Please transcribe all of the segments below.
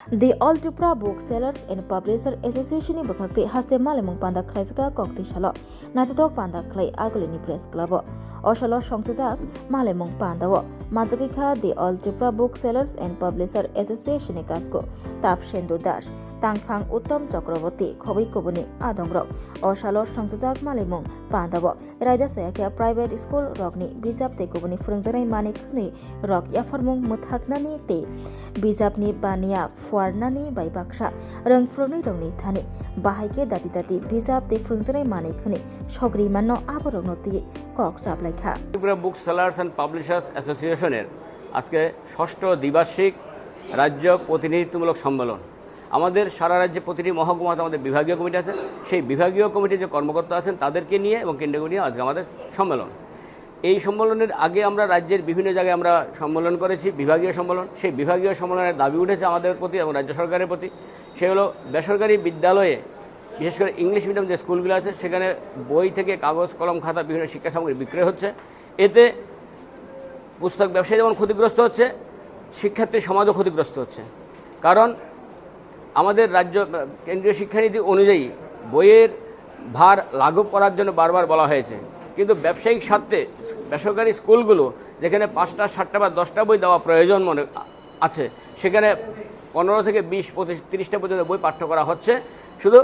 The All Tripura Booksellers and Publishers Association ni bakakti haste malemung panda khlaisaka kokti shalo natatok panda khlai agolini press club o shalo songchajak malemung pandawo majagi kha The All Tripura Booksellers and Publishers Association ni kasko tap shendu das tangphang uttom chakraborty khobai kobuni adongrok o shalo songchajak malemung pandawo raida sayakya private school rokni bijap te kobuni phurungjanai manik khni rok yafarmung muthaknani te bijapni bania fuarnani bai baksa rongfroni rongni thani bahaike dati dati bijap te phurungjanai manik khni sogri manno aborogno ti kok chaplaikha Tripura book sellers and publishers অ্যাসোসিয়েশনের আজকে ষষ্ঠ দ্বিবার্ষিক রাজ্য প্রতিনিধিত্বমূলক সম্মেলন। আমাদের সারা রাজ্যে প্রতিটি মহকুমাতে আমাদের বিভাগীয় কমিটি আছে, সেই বিভাগীয় কমিটির যে কর্মকর্তা আছেন তাদেরকে নিয়ে এবং কেন্দ্রীয় কমিটি নিয়ে আজকে আমাদের সম্মেলন। এই সম্মেলনের আগে আমরা রাজ্যের বিভিন্ন জায়গায় আমরা সম্মেলন করেছি, বিভাগীয় সম্মেলন। সেই বিভাগীয় সম্মেলনের দাবি উঠেছে আমাদের প্রতি এবং রাজ্য সরকারের প্রতি। সে হলো বেসরকারি বিদ্যালয়ে বিশেষ করে ইংলিশ মিডিয়াম যে স্কুলগুলো আছে সেখানে বই থেকে কাগজ কলম খাতা বিভিন্ন শিক্ষা সামগ্রী বিক্রয় হচ্ছে। এতে পুস্তক ব্যবসায়ী যেমন ক্ষতিগ্রস্ত হচ্ছে, শিক্ষার্থী সমাজও ক্ষতিগ্রস্ত হচ্ছে। কারণ আমাদের রাজ্য কেন্দ্রীয় শিক্ষানীতি অনুযায়ী বইয়ের ভার লাঘব করার জন্য বারবার বলা হয়েছে, কিন্তু ব্যবসায়িক স্বার্থে বেসরকারি স্কুলগুলো যেখানে 5টা 7টা বা 10টা বই দেওয়া প্রয়োজন মনে আছে সেখানে 15 থেকে 20, 25, 30টা পর্যন্ত বই পাঠ্য করা হচ্ছে শুধু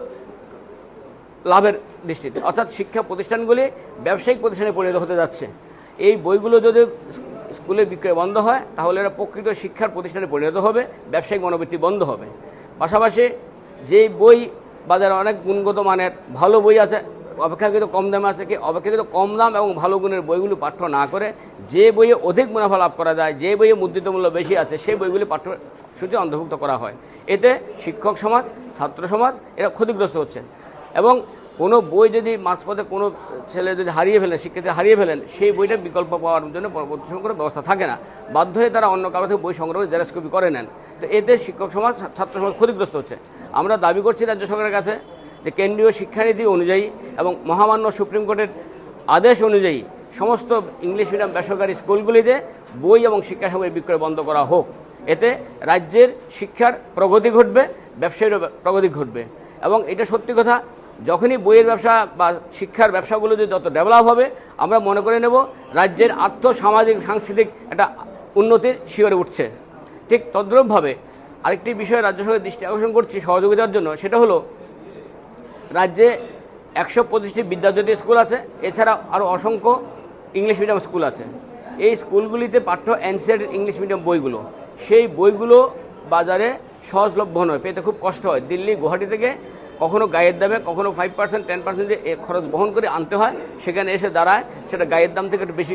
লাভের দৃষ্টিতে, অর্থাৎ শিক্ষা প্রতিষ্ঠানগুলি ব্যবসায়িক প্রতিষ্ঠানে পরিণত হতে যাচ্ছে। এই বইগুলো যদি স্কুলে বিক্রয় বন্ধ হয় তাহলে এরা প্রকৃত শিক্ষার প্রতিষ্ঠানে পরিণত হবে, ব্যবসায়িক মনোবৃত্তি বন্ধ হবে। পাশাপাশি যেই বই বাজারে অনেক গুণগত মানের ভালো বই আছে, অপেক্ষাকৃত কম দামে আছে, কি অপেক্ষাকৃত কম দাম এবং ভালো গুণের বইগুলো পাঠ্য না করে যে বইয়ে অধিক মুনাফা লাভ করা যায়, যে বইয়ে মুদ্রিত মূল্য বেশি আছে সেই বইগুলি পাঠ্যসূচি অন্তর্ভুক্ত করা হয়। এতে শিক্ষক সমাজ, ছাত্র সমাজ এরা ক্ষতিগ্রস্ত হচ্ছে। এবং কোনো বই যদি মাঝপথে কোনো ছেলে যদি হারিয়ে ফেলেন, শিক্ষার্থী হারিয়ে ফেলেন, সেই বইটার বিকল্প পাওয়ার জন্য পরবর্তী সময় কোনো ব্যবস্থা থাকে না, বাধ্য হয়ে তারা অন্য কারো থেকে বই সংগ্রহ করে জেরক্স কপি করে নেন। তো এতে শিক্ষক সমাজ, ছাত্র সমাজ ক্ষতিগ্রস্ত হচ্ছে। আমরা দাবি করছি রাজ্য সরকারের কাছে যে কেন্দ্রীয় শিক্ষানীতি অনুযায়ী এবং মহামান্য সুপ্রিম কোর্টের আদেশ অনুযায়ী সমস্ত ইংলিশ মিডিয়াম বেসরকারি স্কুলগুলিতে বই এবং শিক্ষা সামগ্রী বিক্রয় বন্ধ করা হোক। এতে রাজ্যের শিক্ষার প্রগতি ঘটবে, ব্যবসায়ীরও প্রগতি ঘটবে। এবং এটা সত্যি কথা, যখনই বইয়ের ব্যবসা বা শিক্ষার ব্যবসাগুলো যদি যত ডেভেলপ হবে আমরা মনে করে নেব রাজ্যের আর্থ সামাজিক সাংস্কৃতিক একটা উন্নতির শিখরে উঠছে। ঠিক তদ্রূপভাবে আরেকটি বিষয়ে রাজ্য সরকারের দৃষ্টি আকর্ষণ করছি সহযোগিতার জন্য, সেটা হলো রাজ্যে 125টি বিদ্যাজ্যোতি স্কুল আছে, এছাড়া আরও অসংখ্য ইংলিশ মিডিয়াম স্কুল আছে। এই স্কুলগুলিতে পাঠ্য এনসিইআরটির ইংলিশ মিডিয়াম বইগুলো, সেই বইগুলো বাজারে সহজলভ্য নয়, পেতে খুব কষ্ট হয়। দিল্লি, গুয়াহাটি থেকে কখনো গায়ের দামে, কখনো 5%, 10% দিয়ে খরচ বহন করে আনতে হয়, সেখানে এসে দাঁড়ায় সেটা গায়ের দাম থেকে একটু বেশি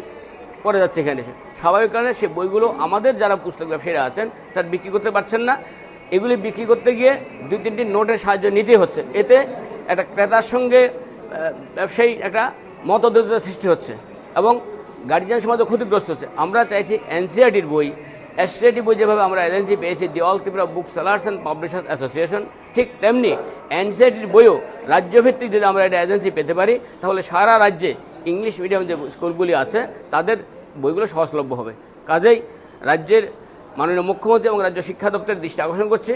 পড়ে যাচ্ছে। এখানে এসে স্বাভাবিক কারণে সে বইগুলো আমাদের যারা পুস্তক ব্যবসায়ীরা আছেন তার বিক্রি করতে পারছেন না। এগুলি বিক্রি করতে গিয়ে 2-3টি নোটের সাহায্য নিতে হচ্ছে। এতে একটা ক্রেতার সঙ্গে ব্যবসায়ী একটা মতদ্বৈধতা সৃষ্টি হচ্ছে এবং গার্জিয়ান সমাজও ক্ষতিগ্রস্ত হচ্ছে। আমরা চাইছি এনসিইআরটির বই, এসসিআরটি বই যেভাবে আমরা এজেন্সি পেয়েছি the all Tripura book sellers and publishers association, ঠিক তেমনি এনসিইআরটির বইও রাজ্যভিত্তিক যদি আমরা এটা এজেন্সি পেতে পারি তাহলে সারা রাজ্যে ইংলিশ মিডিয়াম যে স্কুলগুলি আছে তাদের বইগুলো সহজলভ্য হবে। কাজেই রাজ্যের মাননীয় মুখ্যমন্ত্রী এবং রাজ্য শিক্ষা দপ্তরের দৃষ্টি আকর্ষণ করছে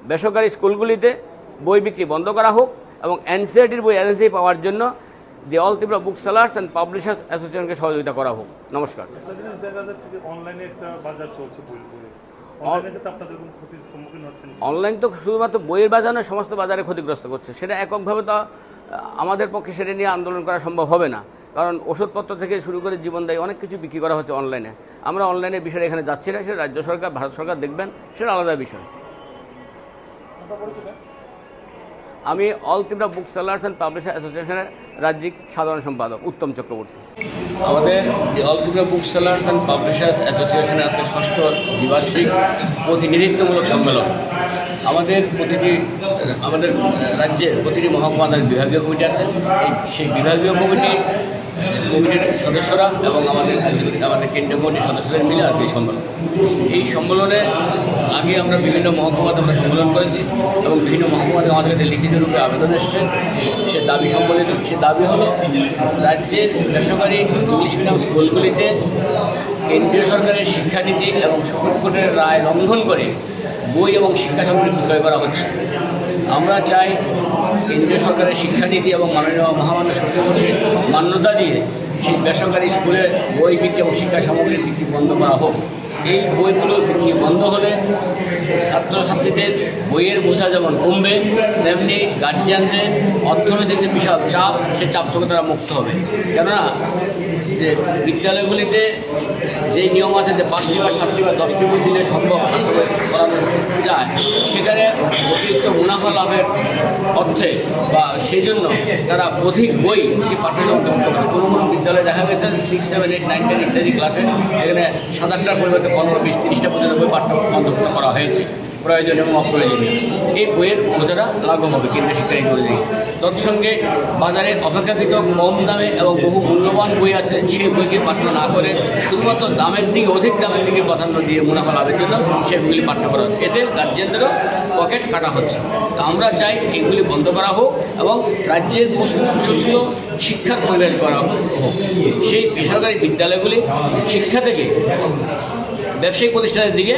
বেসরকারি স্কুলগুলিতে বই বিক্রি বন্ধ করা হোক এবং এনসিইআরটির বই এজেন্সি পাওয়ার জন্য the all Tripura book sellers and publishers অ্যাসোসিয়েশনকে সহযোগিতা করা হোক। নমস্কার। অনলাইন তো শুধুমাত্র বইয়ের বাজার নয়, সমস্ত বাজারে ক্ষতিগ্রস্ত করছে। সেটা এককভাবে তো আমাদের পক্ষে সেটা নিয়ে আন্দোলন করা সম্ভব হবে না, কারণ ওষুধপত্র থেকে শুরু করে জীবনদায়ী অনেক কিছু বিক্রি করা হচ্ছে অনলাইনে। আমরা অনলাইনের বিষয়ে এখানে যাচ্ছি না, সেটা রাজ্য সরকার, ভারত সরকার দেখবেন, সেটা আলাদা বিষয়। আমি all Tripura book sellers and publishers অ্যাসোসিয়েশনের রাজ্যিক সাধারণ সম্পাদক উত্তম চক্রবর্তী। আমাদের all Tripura book sellers and publishers অ্যাসোসিয়েশনের আজকে ষষ্ঠ দ্বিবার্ষিক প্রতিনিধিত্বমূলক সম্মেলন। আমাদের রাজ্যের প্রতিটি মহকুমার বিভাগীয় কমিটি আছে, সেই বিভাগীয় কমিটির সদস্যরা এবং আমাদের কেন্দ্রীয় কমিটির সদস্যদের মিলে আজকে এই সম্মেলনে আগে আমরা বিভিন্ন মহকুমাতে আমরা সম্মেলন করেছি এবং বিভিন্ন মহকুমাতে আমাদের কাছে লিখিত রূপে আবেদন এসছে। সে দাবি সম্বলিত, সে দাবি হলো রাজ্যের বেসরকারি ইংলিশ মিডিয়াম স্কুলগুলিতে কেন্দ্রীয় সরকারের শিক্ষানীতি এবং সুপ্রিম কোর্টের রায় লঙ্ঘন করে বই এবং শিক্ষা সামগ্রী বিক্রয় করা হচ্ছে। আমরা চাই কেন্দ্রীয় সরকারের শিক্ষানীতি এবং মাননীয় মহামান্য সুপ্রিম মান্যতা দিয়ে সেই বেসরকারি স্কুলে বই বিক্রি এবং শিক্ষা সামগ্রীর বিক্রি বন্ধ করা হোক। এই বইগুলো বিক্রি বন্ধ হলে ছাত্রছাত্রীদের বইয়ের বোঝা যেমন কমবে, তেমনি গার্জিয়ানদের অর্থনৈতিক যে বিশাল চাপ, সেই চাপ থেকে তারা মুক্ত হবে। কেননা যে বিদ্যালয়গুলিতে যেই নিয়ম আছে যে 5টি বা 7টি বা 10টি বই দিলে সম্ভব করানো যায়, সেখানে অতিরিক্ত মুনাফা লাভের অর্থে বা সেই জন্য তারা অধিক বই পাঠ্যক্রমে করতে পারে। কোনো কোনো বিদ্যালয়ে দেখা গেছে 6, 7, 8, 9, 10 ইত্যাদি ক্লাসে এখানে 7-8টার পরিবর্তে 15, 20, 30টা পর্যন্ত বই অন্তর্ভুক্ত করা হয়েছে, প্রয়োজন এবং অপ্রয়োজনীয়। এই বইয়ের বোঝাটা লাঘব হবে কেন্দ্রীয় শিক্ষা নীতি অনুযায়ী। তৎসঙ্গে বাজারে অপেক্ষাকৃত কম দামে এবং বহু মূল্যবান বই আছে, সেই বইকে পাঠ্য না করে শুধুমাত্র দামের দিকে, অধিক দামের দিকে প্রাধান্য দিয়ে মুনাফা লাভের জন্য সেগুলি পাঠ্য করা হচ্ছে। এতে গার্জিয়ানদেরও পকেট কাটা হচ্ছে। তো আমরা চাই এইগুলি বন্ধ করা হোক এবং রাজ্যের সুস্থ শিক্ষার পরিবেশ করা হোক। সেই বেসরকারি বিদ্যালয়গুলি শিক্ষা থেকে ব্যবসায়িক প্রতিষ্ঠানের দিকে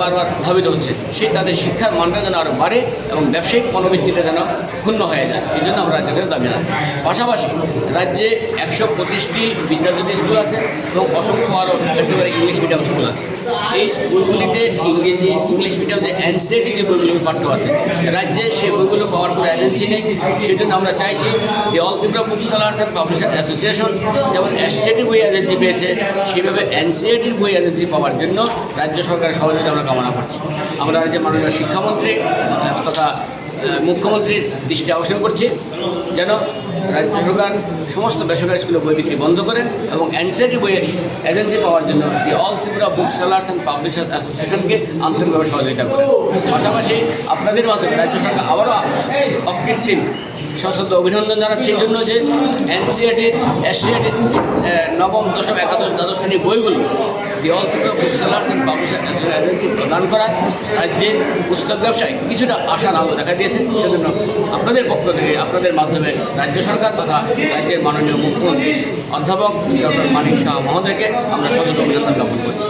বারবার ধাবিত হচ্ছে। সেই তাদের শিক্ষার মানটা যেন আরও বাড়ে এবং ব্যবসায়িক মনোবৃত্তিটা যেন ক্ষুণ্ণ হয়ে যায়, এই জন্য আমরা রাজ্যকে দাবি জানাচ্ছি। পাশাপাশি রাজ্যে 125টি বিদ্যাজ্যোতি স্কুল আছে এবং অসংখ্য আরও একেবারে ইংলিশ মিডিয়াম স্কুল আছে। এই স্কুলগুলিতে ইংলিশ মিডিয়াম যে এনসিইআরটি যে বইগুলো পাঠ্য আছে, রাজ্যে সেই বইগুলো পাওয়ার কোনো এজেন্সি নেই। সেজন্য আমরা চাইছি যে all Tripura book sellers and publisher association যেমন এসসিইআরটি বই এজেন্সি পেয়েছে, সেইভাবে এনসিইআরটির বই এজেন্সি পাওয়ার জন্য রাজ্য সরকারের সহযোগিতা আমরা কামনা করছি। আমরা রাজ্যের মাননীয় শিক্ষামন্ত্রী তথা মুখ্যমন্ত্রীর দৃষ্টি আকর্ষণ করছি যেন রাজ্য সরকার সমস্ত বেসরকারি স্কুলে বই বিক্রি বন্ধ করেন এবং এনসিইআরটি বইয়ের এজেন্সি পাওয়ার জন্য the all Tripura book sellers and publishers অ্যাসোসিয়েশনকে আন্তরিকভাবে সহযোগিতা করেন। পাশাপাশি আপনাদের মাধ্যমে রাজ্য সরকার আবারও অকৃত্রিম সশ্রদ্ধ অভিনন্দন জানাচ্ছে এই জন্য যে এনসিইআরটির এসসিইআরটির 9ম, 10ম, 11ম, দ্বাদশ শ্রেণীর বইগুলো the all Tripura book sellers and publishers agency প্রদান করায় রাজ্যের পুস্তক ব্যবসায় কিছুটা আশার আলো দেখা দিয়েছে। সেজন্য আপনাদের পক্ষ থেকে, আপনাদের মাধ্যমে রাজ্য সরকার তথা রাজ্যের মাননীয় মুখ্যমন্ত্রী অধ্যাপক ডক্টর মানিক সাহা মহোদয়কে আমরা সশস্ত্র অভিনন্দন জ্ঞাপন করছি।